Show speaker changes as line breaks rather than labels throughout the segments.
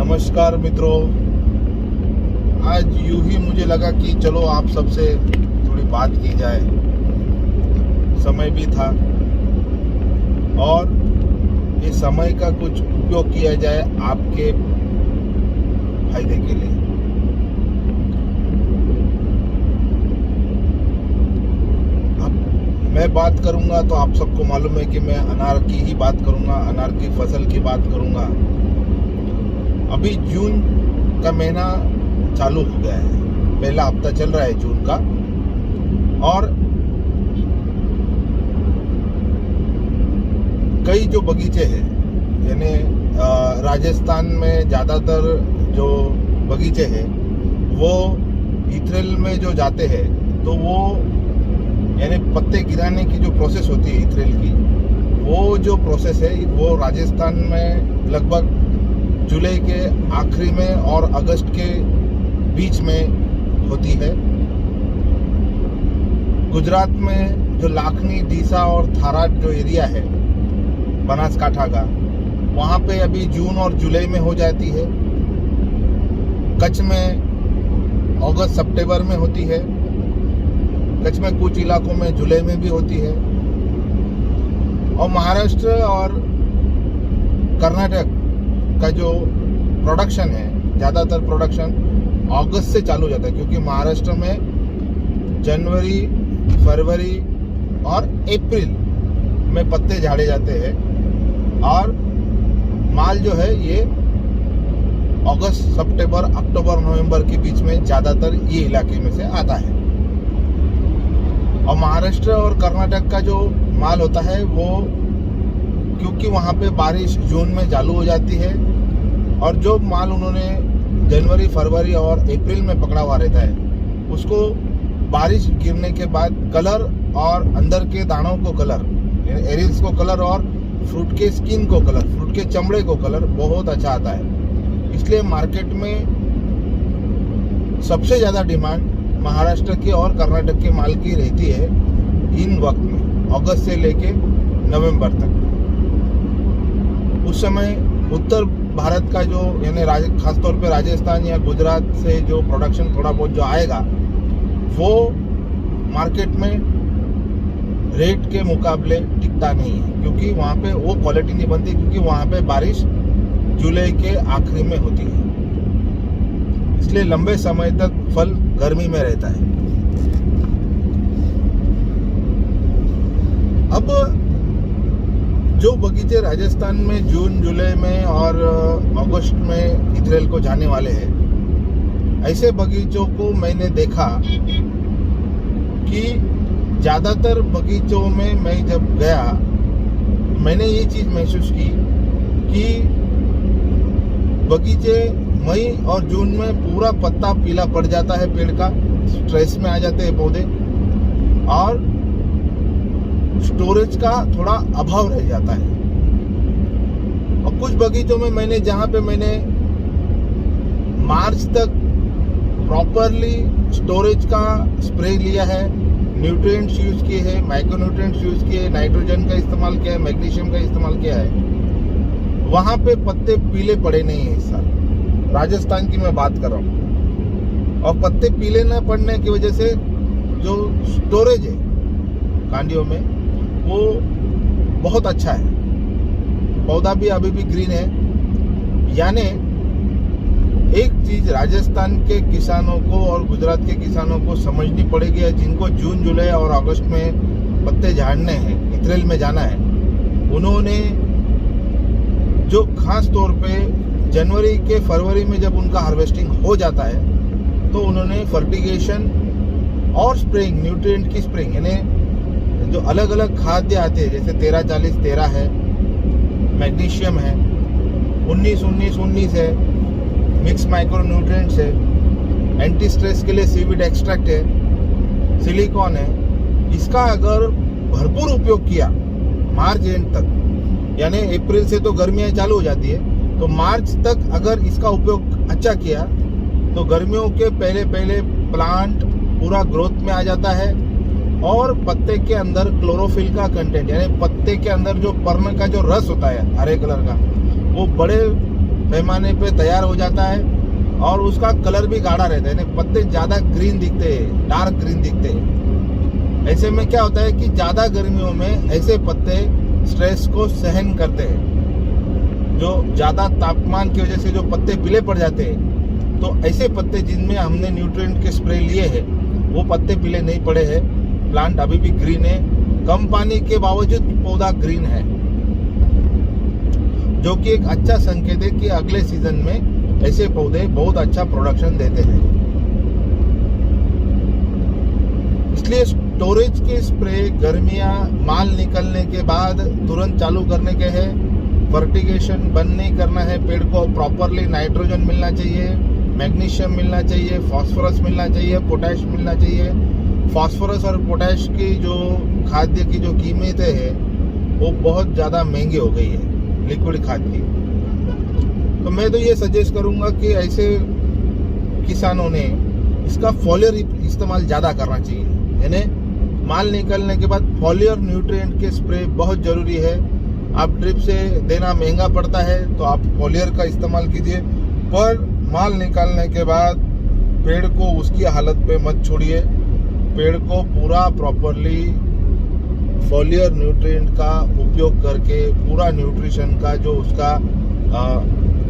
नमस्कार मित्रों, आज यूं ही मुझे लगा कि चलो आप सबसे थोड़ी बात की जाए। समय भी था और ये समय का कुछ उपयोग किया जाए आपके फायदे के लिए। अब मैं बात करूंगा तो आप सबको मालूम है कि मैं अनार की ही बात करूंगा, अनार की फसल की बात करूंगा। अभी जून का महीना चालू हो गया है, पहला हफ्ता चल रहा है जून का, और कई जो बगीचे हैं, यानी राजस्थान में ज़्यादातर जो बगीचे हैं वो इथरेल में जो जाते हैं तो वो यानी पत्ते गिराने की जो प्रोसेस होती है इथरेल की, वो जो प्रोसेस है वो राजस्थान में लगभग जुलाई के आखिरी में और अगस्त के बीच में होती है। गुजरात में जो लाखनी, डीसा और थाराद जो एरिया है बनासकांठा का, वहाँ पे अभी जून और जुलाई में हो जाती है। कच्छ में अगस्त सितंबर में होती है। कच्छ में कुछ इलाकों में जुलाई में भी होती है। और महाराष्ट्र और कर्नाटक का जो प्रोडक्शन है, ज़्यादातर प्रोडक्शन अगस्त से चालू हो जाता है, क्योंकि महाराष्ट्र में जनवरी, फरवरी और अप्रैल में पत्ते झाड़े जाते हैं और माल जो है ये अगस्त, सितंबर, अक्टूबर, नवंबर के बीच में ज़्यादातर ये इलाके में से आता है। और महाराष्ट्र और कर्नाटक का जो माल होता है वो, क्योंकि वहाँ पे बारिश जून में चालू हो जाती है और जो माल उन्होंने जनवरी, फरवरी और अप्रैल में पकड़ा हुआ रहता है, उसको बारिश गिरने के बाद कलर और अंदर के दानों को कलर, एरिल्स को कलर और फ्रूट के स्किन को कलर, फ्रूट के चमड़े को कलर बहुत अच्छा आता है। इसलिए मार्केट में सबसे ज़्यादा डिमांड महाराष्ट्र के और कर्नाटक के माल की रहती है इन वक्त में, अगस्त से लेके नवंबर तक। उस समय उत्तर भारत का जो यानी खासतौर पे राजस्थान या गुजरात से जो प्रोडक्शन थोड़ा बहुत जो आएगा वो मार्केट में रेट के मुकाबले टिकता नहीं है, क्योंकि वहाँ पे वो क्वालिटी नहीं बनती, क्योंकि वहाँ पे बारिश जुलाई के आखिरी में होती है। इसलिए लंबे समय तक फल गर्मी में रहता है। अब जो बगीचे राजस्थान में जून, जुलाई में और अगस्त में इथरेल को जाने वाले हैं, ऐसे बगीचों को मैंने देखा कि ज़्यादातर बगीचों में मैं जब गया, मैंने ये चीज़ महसूस की कि बगीचे मई और जून में पूरा पत्ता पीला पड़ जाता है, पेड़ का स्ट्रेस में आ जाते हैं पौधे, और स्टोरेज का थोड़ा अभाव रह जाता है। और कुछ बगीचों में मैंने, जहाँ पे मैंने मार्च तक प्रॉपरली स्टोरेज का स्प्रे लिया है, न्यूट्रिएंट्स यूज़ किए हैं, माइक्रो न्यूट्रिएंट्स यूज़ किए, नाइट्रोजन का इस्तेमाल किया है, मैग्नीशियम का इस्तेमाल किया है, वहाँ पे पत्ते पीले पड़े नहीं हैं इस साल। राजस्थान की मैं बात कर रहा हूँ। और पत्ते पीले न पड़ने की वजह से जो स्टोरेज है कांडियों में वो बहुत अच्छा है, पौधा भी अभी भी ग्रीन है। यानी एक चीज़ राजस्थान के किसानों को और गुजरात के किसानों को समझनी पड़ेगी, जिनको जून, जुलाई और अगस्त में पत्ते झाड़ने हैं, इथरेल में जाना है, उन्होंने जो खास तौर पे जनवरी के फरवरी में जब उनका हार्वेस्टिंग हो जाता है तो उन्होंने फर्टिगेशन और स्प्रेइंग, न्यूट्रिएंट की स्प्रेइंग, यानी जो अलग अलग खाद्य आते हैं, जैसे 13-40-13 है, मैग्नीशियम है, 19-19-19 है, मिक्स माइक्रो न्यूट्रिएंट्स है, एंटी स्ट्रेस के लिए सीवीड एक्सट्रैक्ट है, सिलिकॉन है, इसका अगर भरपूर उपयोग किया मार्च एंड तक, यानी अप्रैल से तो गर्मियाँ चालू हो जाती है, तो मार्च तक अगर इसका उपयोग अच्छा किया तो गर्मियों के पहले पहले प्लांट पूरा ग्रोथ में आ जाता है और पत्ते के अंदर क्लोरोफिल का कंटेंट, यानी पत्ते के अंदर जो पर्ण का जो रस होता है हरे कलर का, वो बड़े पैमाने पे तैयार हो जाता है और उसका कलर भी गाढ़ा रहता है, यानी पत्ते ज़्यादा ग्रीन दिखते हैं, डार्क ग्रीन दिखते हैं। ऐसे में क्या होता है कि ज़्यादा गर्मियों में ऐसे पत्ते स्ट्रेस को सहन करते हैं। जो ज़्यादा तापमान की वजह से जो पत्ते पीले पड़ जाते हैं, तो ऐसे पत्ते जिनमें हमने न्यूट्रिएंट के स्प्रे लिए हैं वो पत्ते पीले नहीं पड़े हैं, प्लांट अभी भी ग्रीन है। कम पानी के बावजूद पौधा ग्रीन है, जो कि एक अच्छा संकेत है कि अगले सीजन में ऐसे पौधे बहुत अच्छा प्रोडक्शन देते हैं। इसलिए स्टोरेज के स्प्रे गर्मियां माल निकलने के बाद तुरंत चालू करने के हैं। फर्टिगेशन बंद नहीं करना है, पेड़ को प्रॉपरली नाइट्रोजन मिलना चाहिए, मैग्नीशियम मिलना चाहिए, फास्फोरस मिलना चाहिए, पोटैश मिलना चाहिए। फास्फोरस और पोटैश की जो खाद्य की जो कीमतें हैं वो बहुत ज़्यादा महंगी हो गई है लिक्विड खाद की। तो मैं तो ये सजेस्ट करूँगा कि ऐसे किसानों ने इसका फॉलियर इस्तेमाल ज़्यादा करना चाहिए, यानी माल निकलने के बाद फॉलियर न्यूट्रिएंट के स्प्रे बहुत ज़रूरी है। आप ड्रिप से देना महंगा पड़ता है तो आप फॉलियर का इस्तेमाल कीजिए, पर माल निकालने के बाद पेड़ को उसकी हालत पे मत छोड़िए। पेड़ को पूरा प्रॉपरली फॉलियर न्यूट्रिएंट का उपयोग करके पूरा न्यूट्रिशन का जो उसका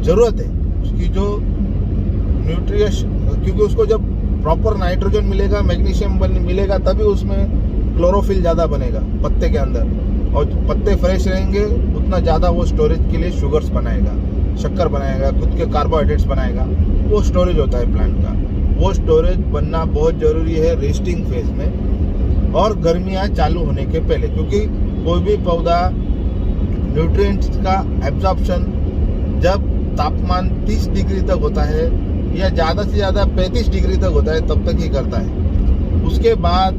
ज़रूरत है, उसकी जो न्यूट्रिएंट्स, क्योंकि उसको जब प्रॉपर नाइट्रोजन मिलेगा, मैग्नीशियम मिलेगा, तभी उसमें क्लोरोफिल ज़्यादा बनेगा पत्ते के अंदर, और पत्ते फ्रेश रहेंगे उतना ज़्यादा वो स्टोरेज के लिए शुगर्स बनाएगा, शक्कर बनाएगा, खुद के कार्बोहाइड्रेट्स बनाएगा। वो स्टोरेज होता है प्लांट का, वो स्टोरेज बनना बहुत ज़रूरी है रेस्टिंग फेज में और गर्मियाँ चालू होने के पहले, क्योंकि कोई भी पौधा न्यूट्रिएंट्स का एब्जॉर्प्शन जब तापमान 30 डिग्री तक होता है या ज़्यादा से ज़्यादा 35 डिग्री तक होता है तब तक ही करता है। उसके बाद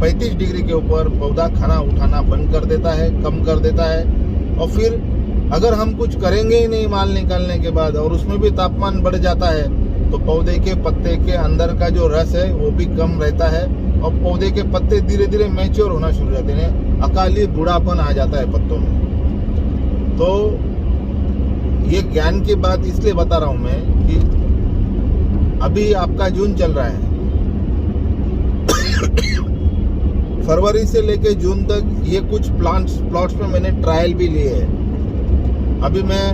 35 डिग्री के ऊपर पौधा खाना उठाना बंद कर देता है, कम कर देता है। और फिर अगर हम कुछ करेंगे ही नहीं माल निकालने के बाद और उसमें भी तापमान बढ़ जाता है तो पौधे के पत्ते के अंदर का जो रस है वो भी कम रहता है और पौधे के पत्ते धीरे धीरे मैच्योर होना शुरू हो जाते हैं, अकाली बूढ़ापन आ जाता है पत्तों में। तो ये ज्ञान की बात इसलिए बता रहा हूँ मैं कि अभी आपका जून चल रहा है, फरवरी से लेके जून तक ये कुछ प्लॉट्स में मैंने ट्रायल भी लिए हैं। अभी मैं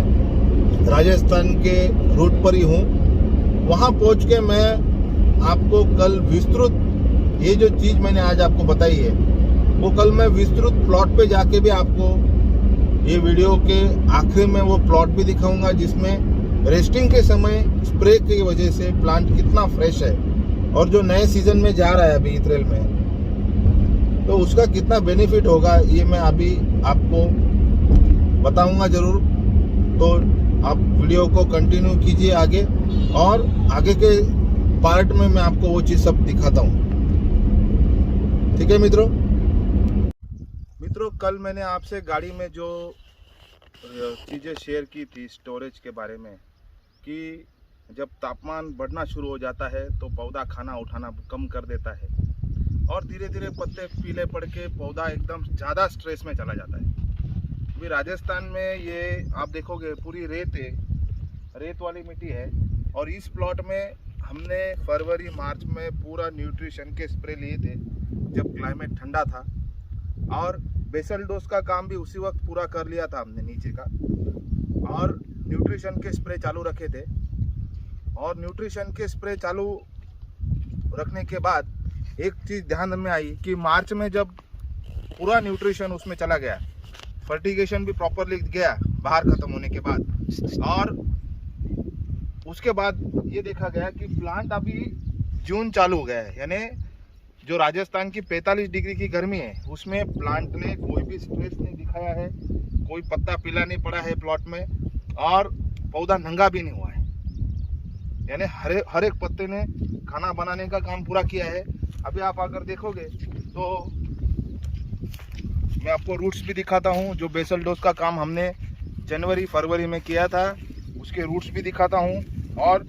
राजस्थान के रूट पर ही हूँ, वहाँ पहुँच के मैं आपको कल विस्तृत ये जो चीज़ मैंने आज आपको बताई है वो कल मैं विस्तृत प्लॉट पे जाके भी आपको ये वीडियो के आखिर में वो प्लॉट भी दिखाऊंगा जिसमें रेस्टिंग के समय स्प्रे की वजह से प्लांट कितना फ्रेश है और जो नए सीजन में जा रहा है अभी अप्रैल में तो उसका कितना बेनिफिट होगा ये मैं अभी आपको बताऊंगा ज़रूर। तो आप वीडियो को कंटिन्यू कीजिए आगे और आगे के पार्ट में मैं आपको वो चीज़ सब दिखाता हूँ। ठीक है मित्रों, कल मैंने आपसे गाड़ी में जो चीज़ें शेयर की थी स्टोरेज के बारे में कि जब तापमान बढ़ना शुरू हो जाता है तो पौधा खाना उठाना कम कर देता है और धीरे धीरे पत्ते पीले पड़ के पौधा एकदम ज़्यादा स्ट्रेस में चला जाता है। अभी राजस्थान में ये आप देखोगे पूरी रेत वाली मिट्टी है और इस प्लॉट में हमने फरवरी मार्च में पूरा न्यूट्रिशन के स्प्रे लिए थे जब क्लाइमेट ठंडा था और बेसल डोज का काम भी उसी वक्त पूरा कर लिया था हमने नीचे का और न्यूट्रिशन के स्प्रे चालू रखे थे। और न्यूट्रिशन के स्प्रे चालू रखने के बाद एक चीज़ ध्यान में आई कि मार्च में जब पूरा न्यूट्रिशन उसमें चला गया, फर्टिगेशन भी प्रॉपरली गया बाहर ख़त्म होने के बाद, और उसके बाद ये देखा गया कि प्लांट अभी जून चालू हो गया है, यानी जो राजस्थान की 45 डिग्री की गर्मी है उसमें प्लांट ने कोई भी स्ट्रेस नहीं दिखाया है, कोई पत्ता पीला नहीं पड़ा है प्लॉट में और पौधा नंगा भी नहीं हुआ है, यानी हर एक पत्ते ने खाना बनाने का काम पूरा किया है। अभी आप अगर देखोगे तो मैं आपको रूट्स भी दिखाता हूँ, जो बेसल डोज का काम हमने जनवरी फरवरी में किया था उसके रूट्स भी दिखाता हूँ और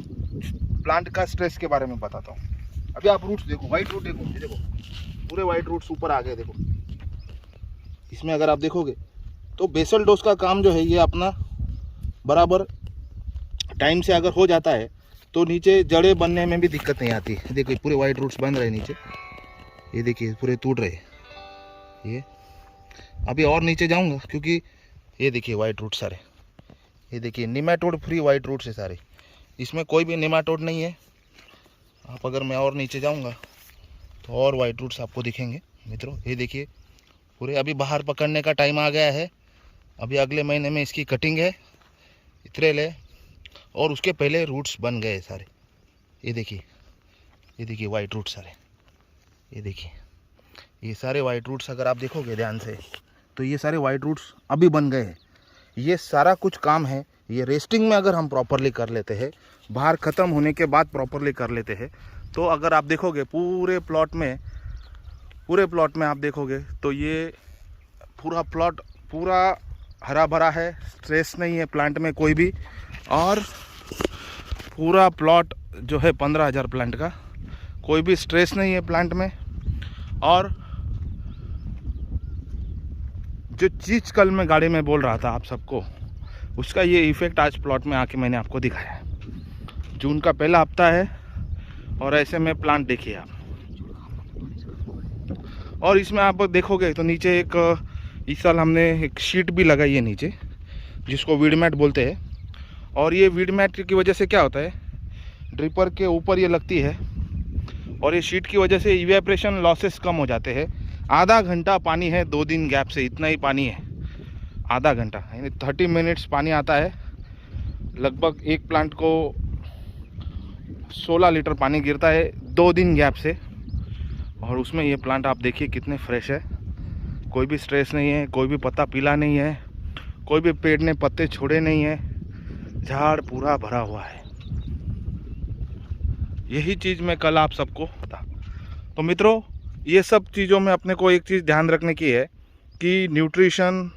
प्लांट का स्ट्रेस के बारे में बताता हूँ। अभी आप रूट्स देखो, वाइट रूट देखो, ये देखो पूरे वाइट रूट्स ऊपर आ गए। देखो इसमें अगर आप देखोगे तो बेसल डोज का काम जो है ये अपना बराबर टाइम से अगर हो जाता है तो नीचे जड़ें बनने में भी दिक्कत नहीं आती। देखिए पूरे वाइट रूट्स बन रहे नीचे, ये देखिए पूरे टूट रहे। ये अभी और नीचे जाऊंगा क्योंकि ये देखिए वाइट रूट सारे, ये देखिए निमेटोड फ्री वाइट रूट्स है सारे, इसमें कोई भी निमेटोड नहीं है। आप अगर मैं और नीचे जाऊंगा तो और वाइट रूट्स आपको दिखेंगे मित्रों। ये देखिए पूरे अभी बाहर पकड़ने का टाइम आ गया है। अभी अगले महीने में इसकी कटिंग है, इतने ले, और उसके पहले रूट्स बन गए सारे। ये देखिए वाइट रूट्स सारे, ये देखिए ये सारे वाइट रूट्स अगर आप देखोगे ध्यान से तो ये सारे वाइट रूट्स अभी बन गए हैं। ये सारा कुछ काम है, ये रेस्टिंग में अगर हम प्रॉपरली कर लेते हैं, बाहर ख़त्म होने के बाद प्रॉपरली कर लेते हैं, तो अगर आप देखोगे पूरे प्लॉट में आप देखोगे तो ये पूरा प्लॉट पूरा हरा भरा है, स्ट्रेस नहीं है प्लांट में कोई भी। और पूरा प्लॉट जो है 15,000 प्लांट का, कोई भी स्ट्रेस नहीं है प्लांट में। और जो चीज़ कल मैं गाड़ी में बोल रहा था आप सबको, उसका ये इफ़ेक्ट आज प्लॉट में आके मैंने आपको दिखाया है। जून का पहला हफ्ता है और ऐसे में प्लांट देखिए आप। और इसमें आप देखोगे तो नीचे एक इस साल हमने एक शीट भी लगाई है नीचे, जिसको वीड मैट बोलते हैं। और ये वीड मैट की वजह से क्या होता है, ड्रिपर के ऊपर ये लगती है और ये शीट की वजह से इवेपोरेशन लॉसेस कम हो जाते हैं। आधा घंटा पानी है 2 दिन गैप से, इतना ही पानी है, आधा घंटा यानी 30 मिनट्स पानी आता है। लगभग एक प्लांट को 16 लीटर पानी गिरता है 2 दिन गैप से। और उसमें ये प्लांट आप देखिए कितने फ्रेश है, कोई भी स्ट्रेस नहीं है, कोई भी पत्ता पीला नहीं है, कोई भी पेड़ ने पत्ते छोड़े नहीं है, झाड़ पूरा भरा हुआ है। यही चीज़ मैं कल आप सबको बता। तो मित्रों ये सब चीज़ों में अपने को एक चीज़ ध्यान रखने की है कि न्यूट्रिशन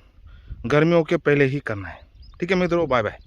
गर्मियों के पहले ही करना है। ठीक है मित्रों, बाय बाय।